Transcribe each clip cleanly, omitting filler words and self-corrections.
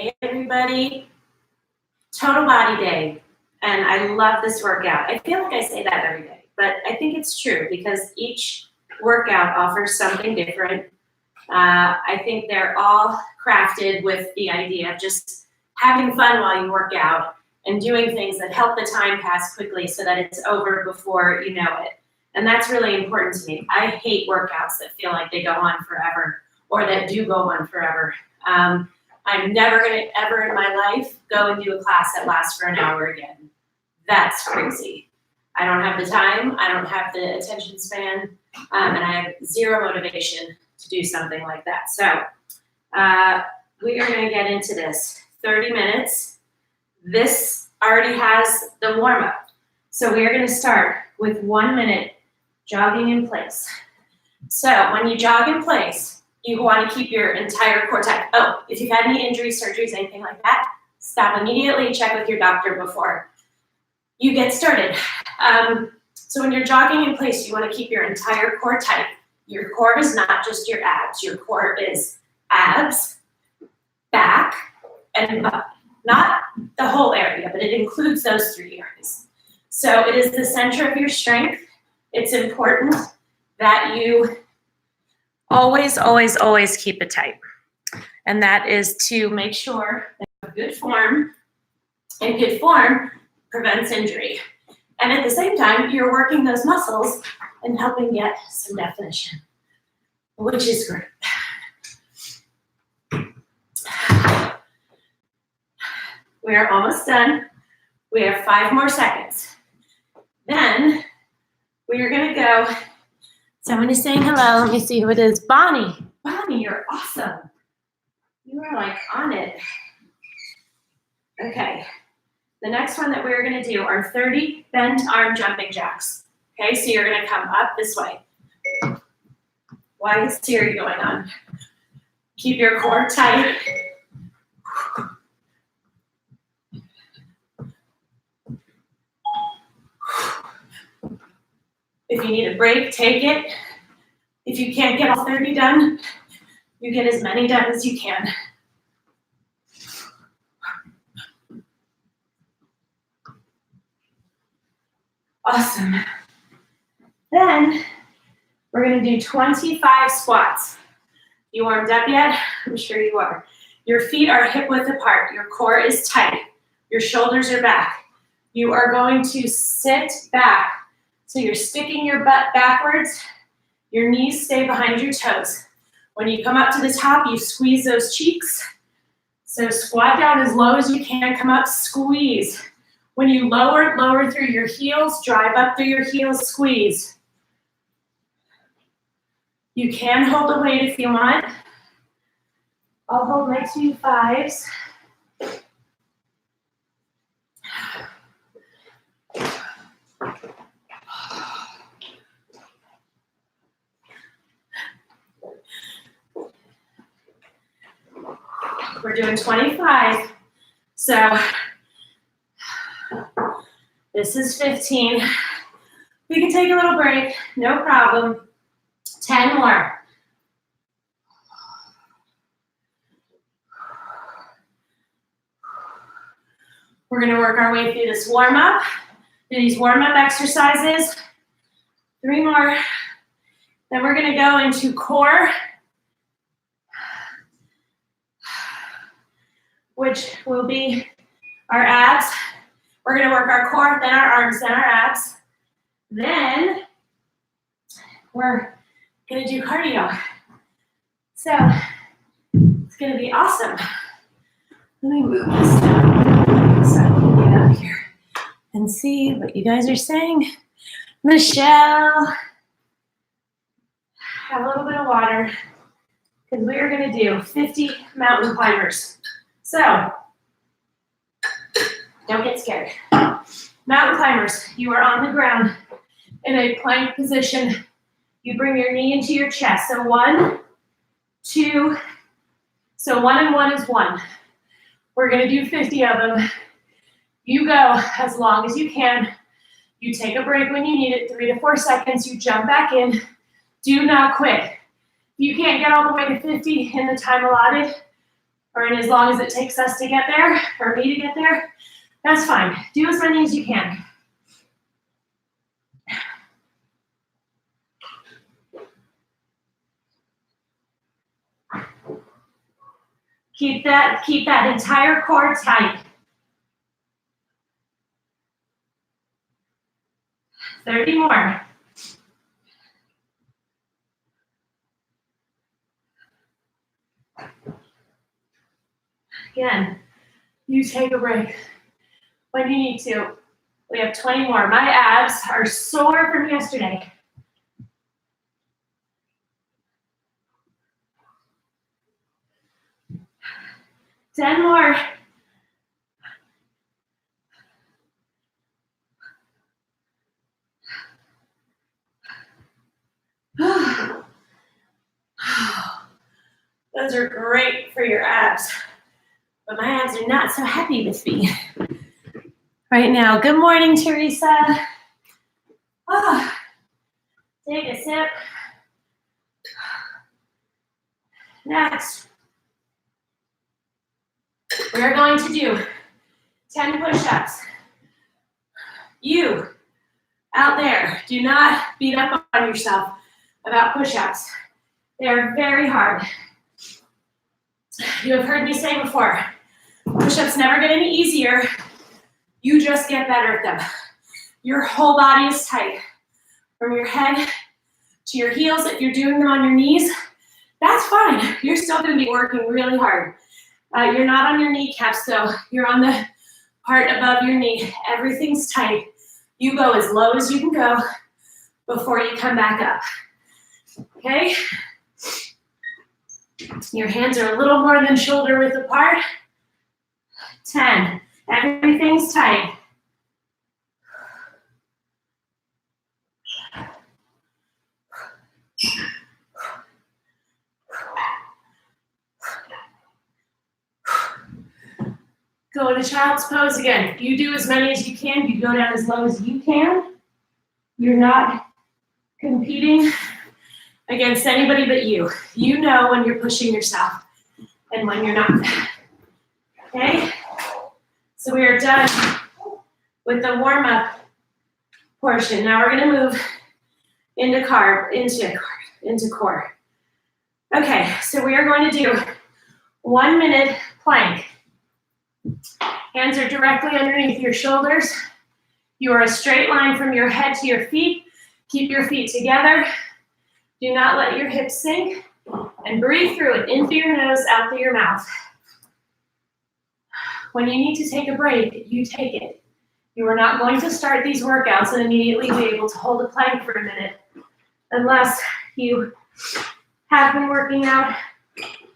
Hey everybody, total body day. And I love this workout. I feel like I say that every day, but I think it's true because each workout offers something different. I think they're all crafted with the idea of just having fun while you work out and doing things that help the time pass quickly so that it's over before you know it. And that's really important to me. I hate workouts that feel like they go on forever or that do go on forever. I'm never going to ever in my life go and do a class that lasts for an hour again. That's crazy. I don't have the time. I don't have the attention span. And I have zero motivation to do something like that. So we are going to get into this. 30 minutes. This already has the warm-up. So we are going to start with 1 minute jogging in place. So when you jog in place, you want to keep your entire core tight. Oh, if you've had any injuries, surgeries, anything like that, stop immediately, check with your doctor before you get started. So when you're jogging in place, you want to keep your entire core tight. Your core is not just your abs. Your core is abs, back, and butt. Not the whole area, but it includes those three areas. So it is the center of your strength. It's important that you always, always, always keep it tight. And that is to make sure that you have good form, and good form prevents injury. And at the same time, you're working those muscles and helping get some definition, which is great. We are almost done. We have 5 more seconds. Then we are going to go. Someone is saying hello. Let me see who it is. Bonnie. Bonnie, you're awesome. You are like on it. Okay. The next one that we're going to do are 30 bent arm jumping jacks. Okay, so you're going to come up this way. Why is Siri going on? Keep your core tight. If you need a break, take it. If you can't get all 30 done, you get as many done as you can. Awesome. Then we're going to do 25 squats. You warmed up yet? I'm sure you are. Your feet are hip width apart. Your core is tight. Your shoulders are back. You are going to sit back. So you're sticking your butt backwards. Your knees stay behind your toes. When you come up to the top, you squeeze those cheeks. So squat down as low as you can. Come up, squeeze. When you lower through your heels, drive up through your heels, squeeze. You can hold the weight if you want. I'll hold my 2 5s. We're doing 25. So this is 15. We can take a little break, no problem. 10 more. We're going to work our way through this warm-up, do these warm-up exercises. 3 more. Then we're going to go into core, which will be our abs. We're going to work our core, then our arms, then our abs. Then we're going to do cardio. So it's going to be awesome. Let me move this down so I can get up here and see what you guys are saying. Michelle, have a little bit of water because we are going to do 50 mountain climbers. So don't get scared. Mountain climbers, you are on the ground in a plank position. You bring your knee into your chest. So 1, 2, so 1 and 1 is 1. We're going to do 50 of them. You go as long as you can. You take a break when you need it, 3 to 4 seconds. You jump back in. Do not quit. If you can't get all the way to 50 in the time allotted, or in as long as it takes us to get there, or me to get there, that's fine. Do as many as you can. Keep that entire core tight. 30 more. Again, you take a break when you need to. We have 20 more. My abs are sore from yesterday. Ten more. Those are great for your abs, but my abs are not so happy with me right now. Good morning, Teresa. Oh, take a sip. Next, we're going to do 10 push-ups. You out there, do not beat up on yourself about push-ups. They're very hard. You have heard me say before, push-ups never get any easier. You just get better at them. Your whole body is tight. From your head to your heels, if you're doing them on your knees, that's fine. You're still going to be working really hard. You're not on your kneecaps, though. You're on the part above your knee. Everything's tight. You go as low as you can go before you come back up. Okay? Your hands are a little more than shoulder width apart. 10. Everything's tight. Go to child's pose again. You do as many as you can. You go down as low as you can. You're not competing against anybody but you. You know when you're pushing yourself and when you're not. Okay? So we are done with the warm-up portion. Now we're going to move into core. Okay, so we are going to do 1 minute plank. Hands are directly underneath your shoulders. You are a straight line from your head to your feet. Keep your feet together. Do not let your hips sink. And breathe through it, in through your nose, out through your mouth. When you need to take a break, you take it. You are not going to start these workouts and immediately be able to hold a plank for a minute unless you have been working out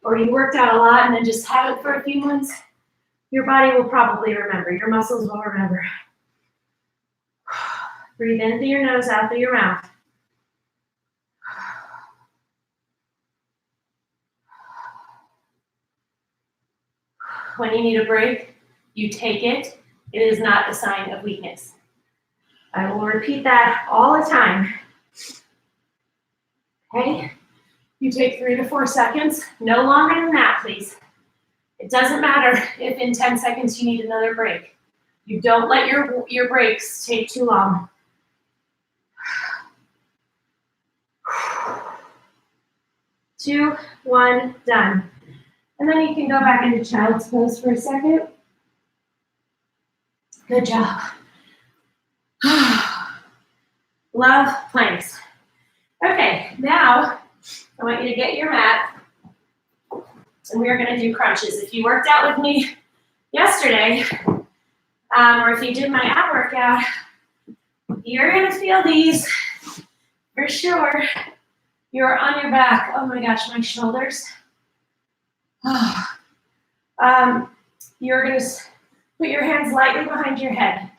or you worked out a lot and then just have it for a few months. Your body will probably remember. Your muscles will remember. Breathe in through your nose, out through your mouth. When you need a break, you take it. It is not a sign of weakness. I will repeat that all the time. Okay? You take 3 to 4 seconds. No longer than that, please. It doesn't matter if in 10 seconds you need another break. You don't let your breaks take too long. 2, 1, done. And then you can go back into child's pose for a second. Good job. Love planks. Okay, now I want you to get your mat, and we are going to do crunches. If you worked out with me yesterday, or if you did my ab workout, you're going to feel these for sure. You're on your back. Oh my gosh, my shoulders. You're going to put your hands lightly behind your head.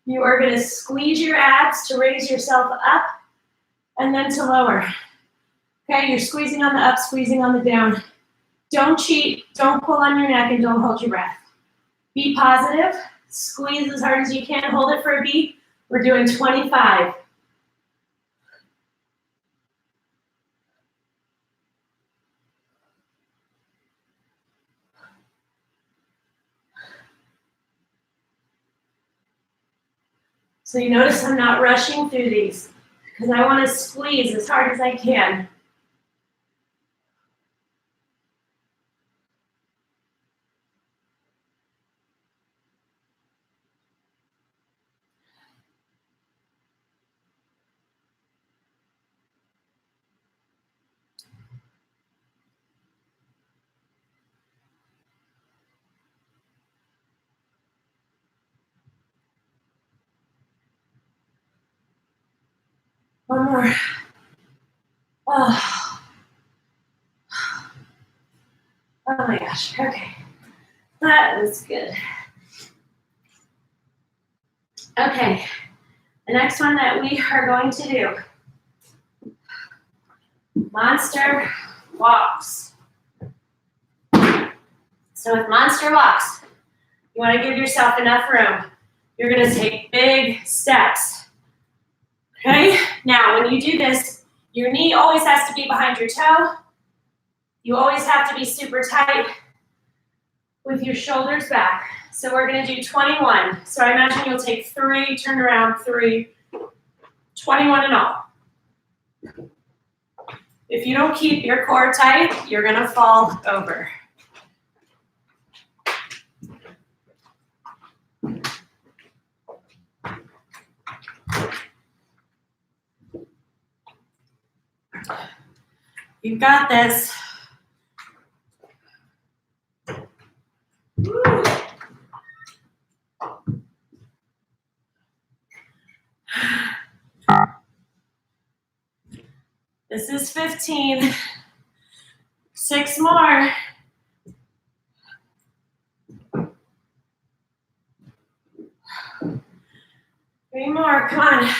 You are going to squeeze your abs to raise yourself up and then to lower. Okay, you're squeezing on the up, squeezing on the down. Don't cheat, don't pull on your neck, and don't hold your breath. Be positive, squeeze as hard as you can, hold it for a beat. We're doing 25. So you notice I'm not rushing through these because I want to squeeze as hard as I can. One more. Oh. Oh my gosh, okay. That was good. Okay, the next one that we are going to do, monster walks. So with monster walks, you want to give yourself enough room. You're going to take big steps. Okay, now when you do this, your knee always has to be behind your toe. You always have to be super tight with your shoulders back. So we're going to do 21. So I imagine you'll take 3, turn around, 3, 21 in all. If you don't keep your core tight, you're going to fall over. You've got this. Woo. This is 15. 6 more. Three more, come on.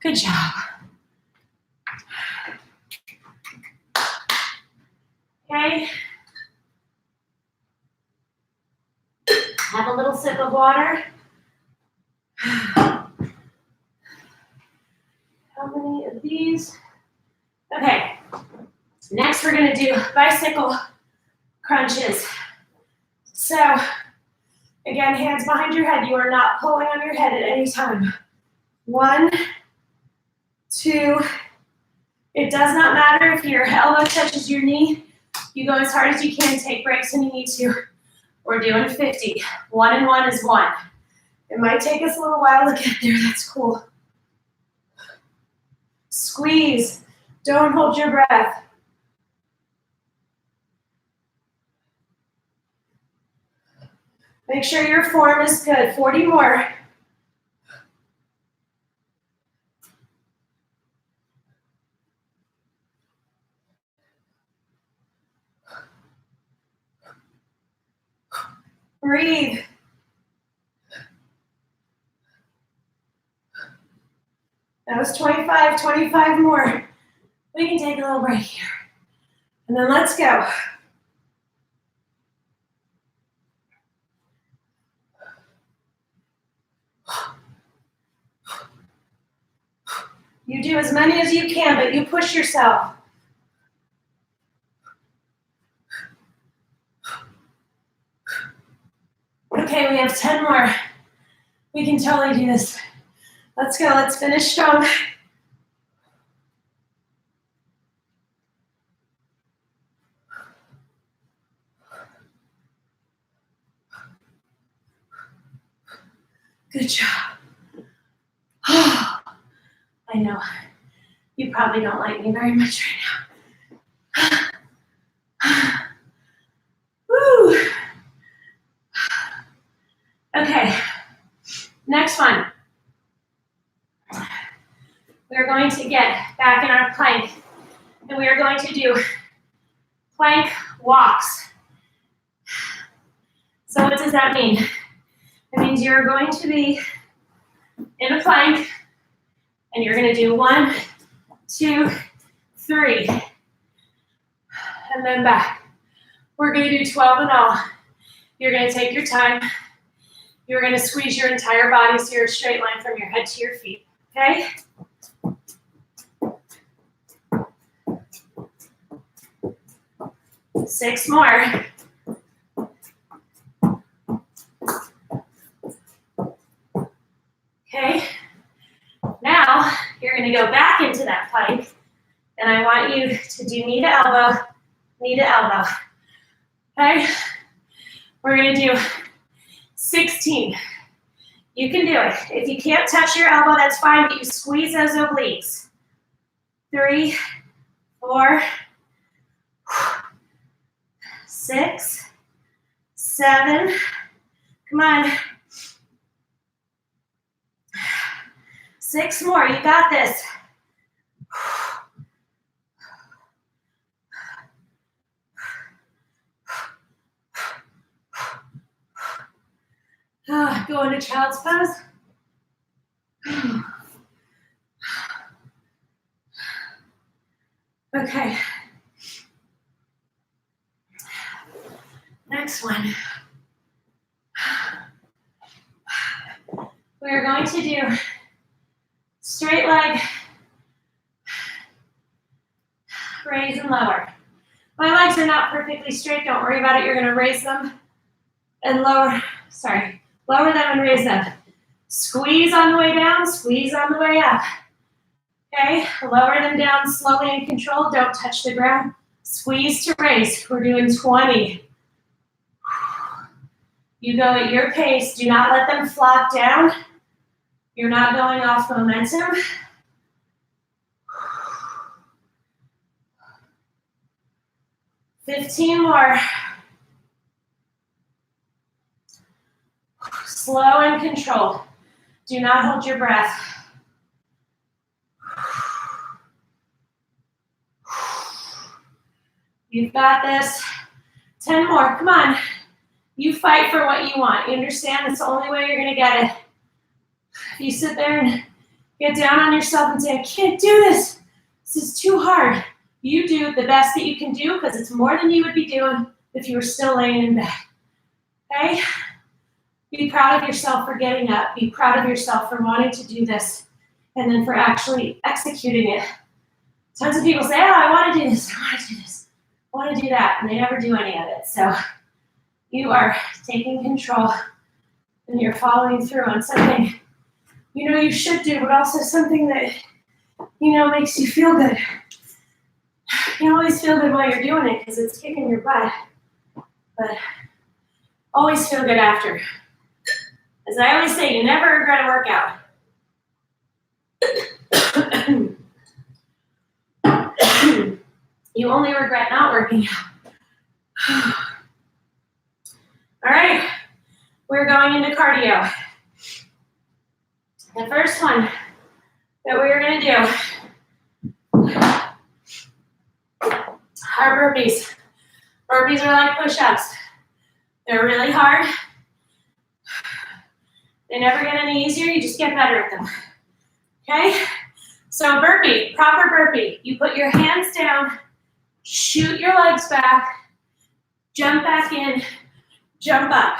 Good job. Okay. Have a little sip of water. How many of these? Okay. Next, we're going to do bicycle crunches. So, again, hands behind your head. You are not pulling on your head at any time. 1, 2. It does not matter if your elbow touches your knee. You go as hard as you can. Take breaks when you need to. We're doing 50. 1 and 1 is 1. It might take us a little while to get there. That's cool. Squeeze. Don't hold your breath. Make sure your form is good. 40 more. Breathe. That was 25, 25 more. We can take a little break here. And then let's go. You do as many as you can, but you push yourself. Okay, we have 10 more. We can totally do this. Let's go, let's finish strong. Good job. Oh, I know, you probably don't like me very much right now. Woo. Okay, next one. We're going to get back in our plank, and we are going to do plank walks. So what does that mean? It means you're going to be in a plank, and you're going to do 1, 2, 3, and then back. We're going to do 12 in all. You're going to take your time. You're going to squeeze your entire body so you're a straight line from your head to your feet, okay? Six more. gonna go back into that plank, and I want you to do knee to elbow, knee to elbow. Okay? We're gonna do 16. You can do it. If you can't touch your elbow, that's fine, but you squeeze those obliques. 3, 4, 6, 7. Come on. 6 more. You got this. Go into child's pose. Okay. Next one. We are going to do straight leg, raise and lower. My legs are not perfectly straight. Don't worry about it. You're going to raise them and lower. Sorry. Lower them and raise them. Squeeze on the way down, squeeze on the way up. Okay, lower them down slowly and controlled. Don't touch the ground. Squeeze to raise. We're doing 20. You go at your pace. Do not let them flop down. You're not going off momentum. $15 more. Slow and controlled. Do not hold your breath. You've got this. 10 more. Come on. You fight for what you want. You understand that's the only way you're going to get it. If you sit there and get down on yourself and say, I can't do this. This is too hard. You do the best that you can do because it's more than you would be doing if you were still laying in bed. Okay? Be proud of yourself for getting up. Be proud of yourself for wanting to do this and then for actually executing it. Tons of people say, oh, I want to do this. I want to do this. I want to do that. And they never do any of it. So you are taking control and you're following through on something you know you should do, but also something that you know makes you feel good. You always feel good while you're doing it because it's kicking your butt. But always feel good after. As I always say, you never regret a workout. You only regret not working out. All right, we're going into cardio. The first one that we're going to do are burpees. Burpees are like push-ups. They're really hard. They never get any easier, you just get better at them. Okay? So burpee, proper burpee. You put your hands down, shoot your legs back, jump back in, jump up.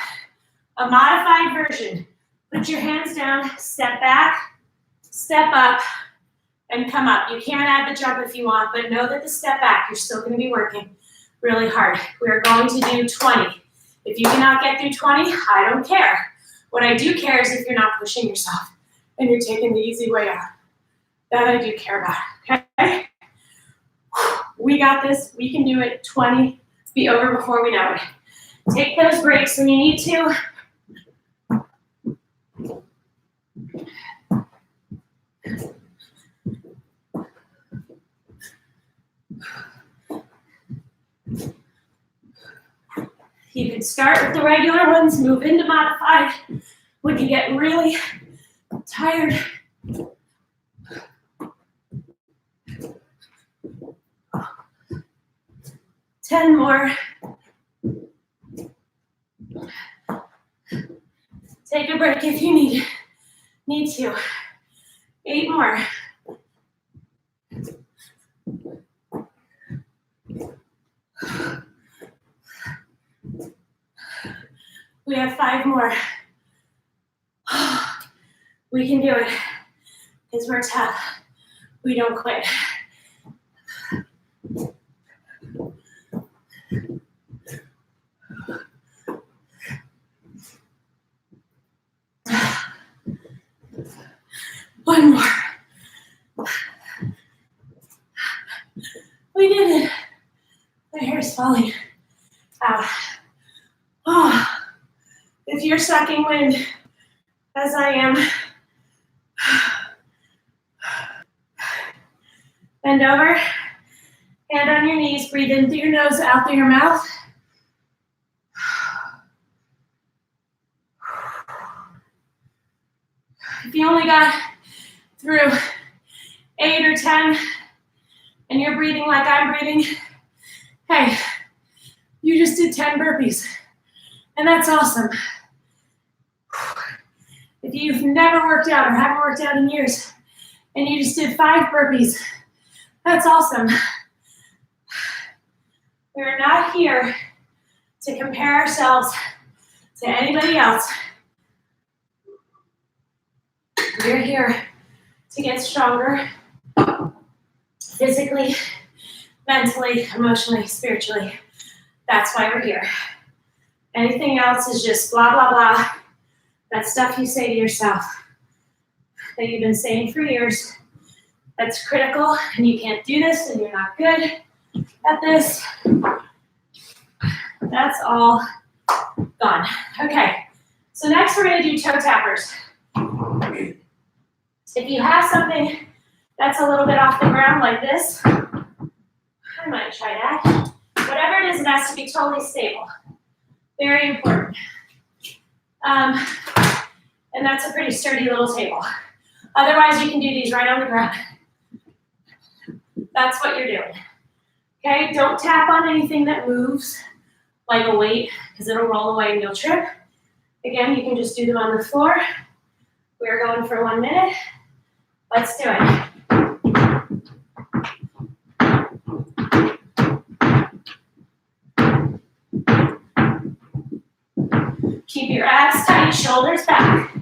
A modified version. Put your hands down, step back, step up, and come up. You can add the jump if you want, but know that the step back, you're still going to be working really hard. We are going to do 20. If you cannot get through 20, I don't care. What I do care is if you're not pushing yourself and you're taking the easy way out. That I do care about, okay? We got this. We can do it. 20. Be over before we know it. Take those breaks when you need to. You can start with the regular ones, move into modified when you get really tired. Ten more. Take a break if you need to. 8 more. We have 5 more. We can do it because we're tough. We don't quit. One more. We did it. My hair is falling out. Oh, if you're sucking wind, as I am, bend over, hand on your knees, breathe in through your nose, out through your mouth. If you only got through 8 or 10, and you're breathing like I'm breathing, hey, you just did 10 burpees, and that's awesome. If you've never worked out or haven't worked out in years, and you just did 5 burpees, that's awesome. We're not here to compare ourselves to anybody else. We're here to get stronger physically, mentally, emotionally, spiritually. That's why we're here. Anything else is just blah, blah, blah. That's stuff you say to yourself that you've been saying for years. That's critical, and you can't do this, and you're not good at this. That's all gone. Okay, so next we're gonna do toe tappers. If you have something that's a little bit off the ground like this, I might try that. Whatever it is, it has to be totally stable. Very important. And that's a pretty sturdy little table. Otherwise, you can do these right on the ground. That's what you're doing. Okay, don't tap on anything that moves like a weight, because it'll roll away and you'll trip. Again, you can just do them on the floor. We're going for 1 minute. Let's do it. Keep your abs tight, shoulders back.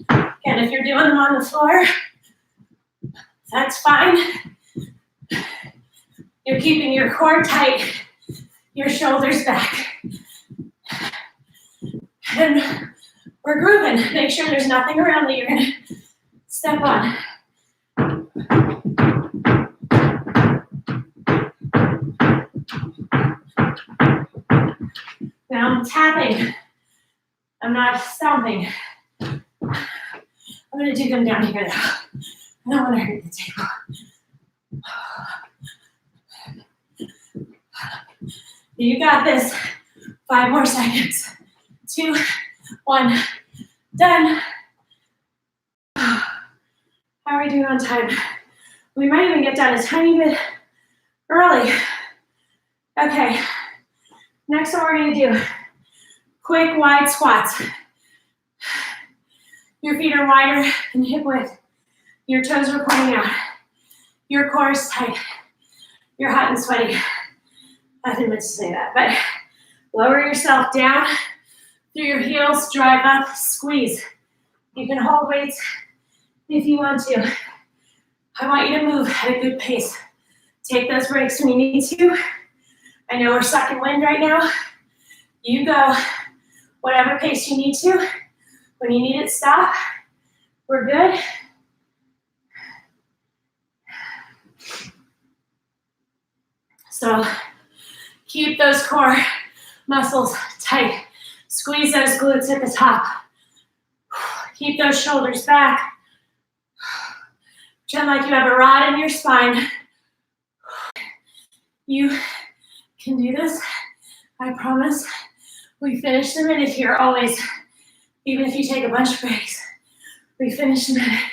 Again, if you're doing them on the floor, that's fine. You're keeping your core tight, your shoulders back. And we're grooving. Make sure there's nothing around that you're gonna step on. Now I'm tapping. I'm not stomping. I'm gonna do them down here though. I don't wanna hurt the table. You got this. 5 more seconds. 2, 1, done. How are we doing on time? We might even get done a tiny bit early. Okay, next what we're gonna do, quick wide squats. Your feet are wider than hip width. Your toes are pointing out. Your core is tight. You're hot and sweaty. I didn't meant to say that, but lower yourself down through your heels, drive up, squeeze. You can hold weights if you want to. I want you to move at a good pace. Take those breaks when you need to. I know we're sucking wind right now. You go whatever pace you need to. When you need it, stop. We're good. So keep those core muscles tight. Squeeze those glutes at the top. Keep those shoulders back. Pretend like you have a rod in your spine. You can do this, I promise. We finish the minute here always, even if you take a bunch of breaks. We finish the minute.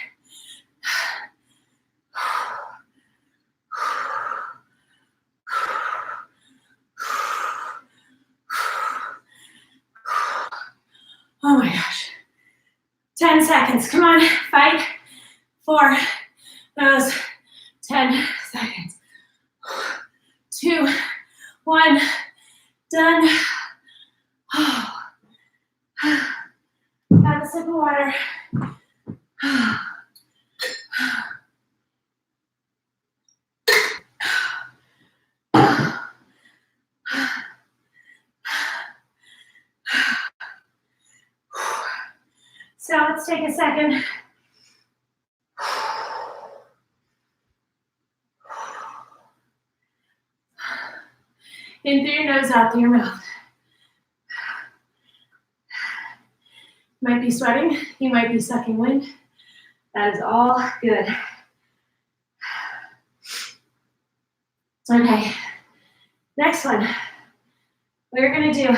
Oh my gosh. 10 seconds, come on, fight for those 10 seconds. 2, 1, done. Have a sip of water. So let's take a second. In through your nose, out through your mouth. You might be sweating, you might be sucking wind. That is all good. Okay, next one. We're gonna do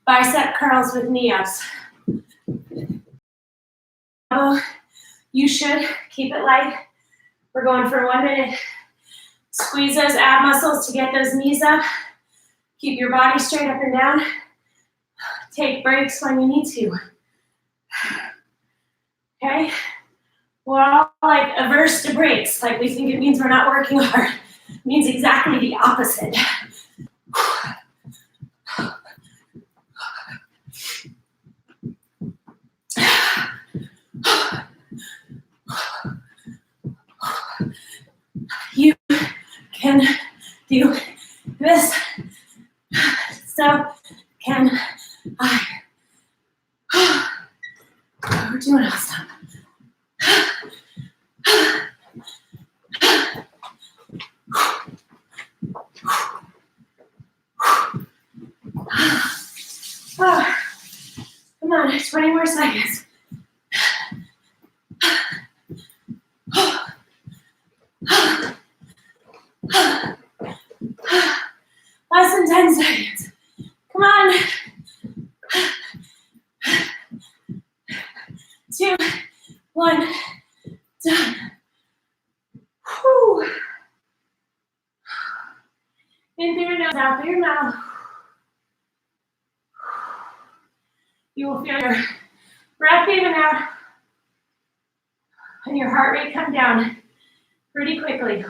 bicep curls with knee ups. You should keep it light. We're going for 1 minute. Squeeze those ab muscles to get those knees up. Keep your body straight up and down. Take breaks when you need to. Okay? We're all like averse to breaks, like we think it means we're not working hard. It means exactly the opposite. You can do this. So can I. We're doing awesome. Oh, come on, 20 more seconds. Less than 10 seconds. Come on. 2, 1, done. Whew. In through your nose, out through your mouth. You will feel your breath even out and your heart rate come down pretty quickly.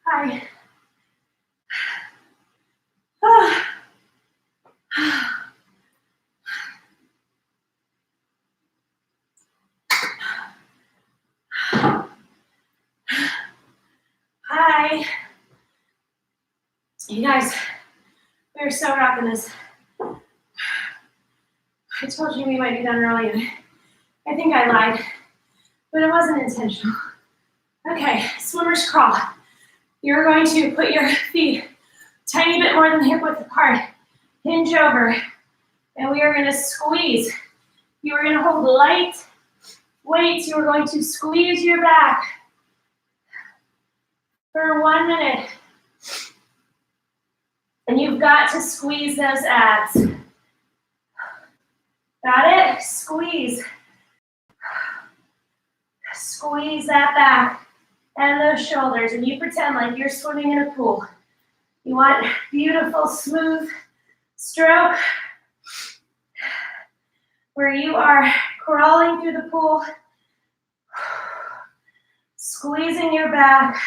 Hi. Hi. You guys, we're so rocking this. I told you we might be done early. I think I lied, but it wasn't intentional. Okay, swimmer's crawl. You're going to put your feet a tiny bit more than hip width apart. Hinge over, and we are going to squeeze. You are going to hold light weights. You are going to squeeze your back for 1 minute. And you've got to squeeze those abs. Got it? Squeeze. Squeeze that back and those shoulders. And you pretend like you're swimming in a pool. You want beautiful, smooth stroke where you are crawling through the pool, squeezing your back.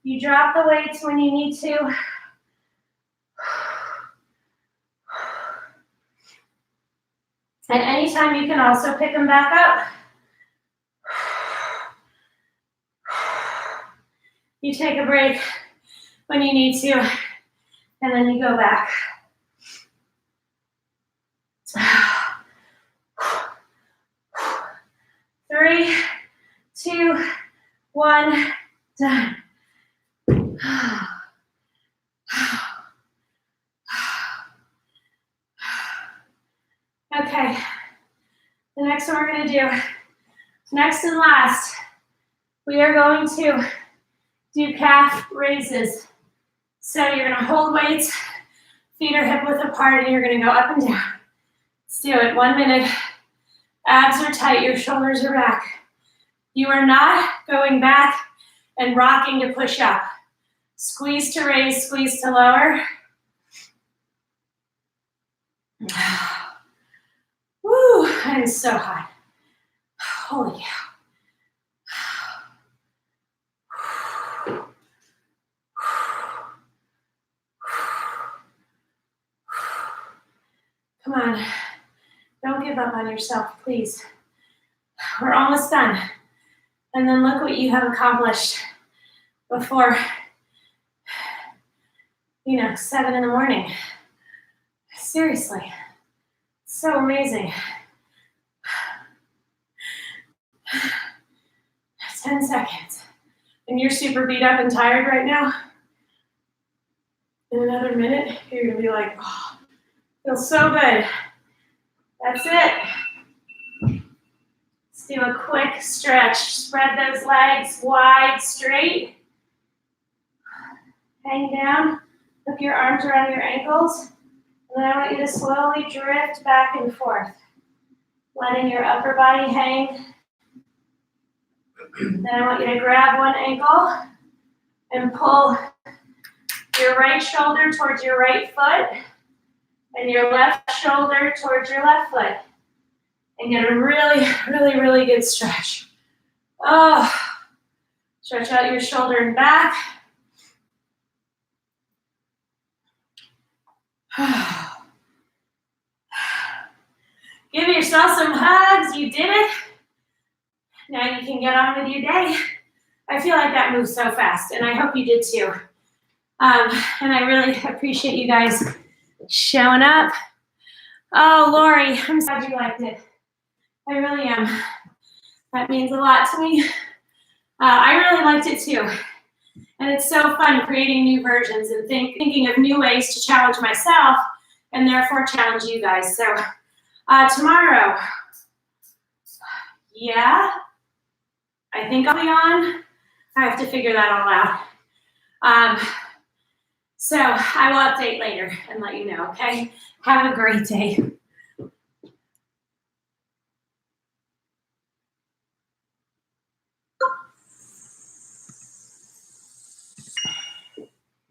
You drop the weights when you need to. And anytime you can also pick them back up. You take a break when you need to, and then you go back. 3, 2, 1, done. Okay, the next one we're going to do, next and last, we are going to do calf raises. So you're going to hold weights, feet are hip width apart, and you're going to go up and down. Let's do it. 1 minute. Abs are tight, your shoulders are back. You are not going back and rocking to push up. Squeeze to raise, squeeze to lower. Woo, I'm so hot. Holy cow. Come on, don't give up on yourself, please. We're almost done. And then look what you have accomplished before, 7 in the morning. Seriously, So amazing. 10 seconds. And you're super beat up and tired right now. In another minute, you're gonna be like, oh, feels so good. That's it. Let's do a quick stretch. Spread those legs wide, straight. Hang down. Hook your arms around your ankles. And then I want you to slowly drift back and forth, letting your upper body hang. Then I want you to grab one ankle and pull your right shoulder towards your right foot and your left shoulder towards your left foot. And get a really, really, really good stretch. Oh, stretch out your shoulder and back. Give yourself some hugs. You did it. Now you can get on with your day. I feel like that moves so fast, and I hope you did too. And I really appreciate you guys showing up. Oh, Lori, I'm so glad you liked it. I really am. That means a lot to me. I really liked it too. And it's so fun creating new versions and thinking of new ways to challenge myself and therefore challenge you guys. So tomorrow, yeah, I think I'll be on. I have to figure that all out. So I will update later and let you know, okay? Have a great day.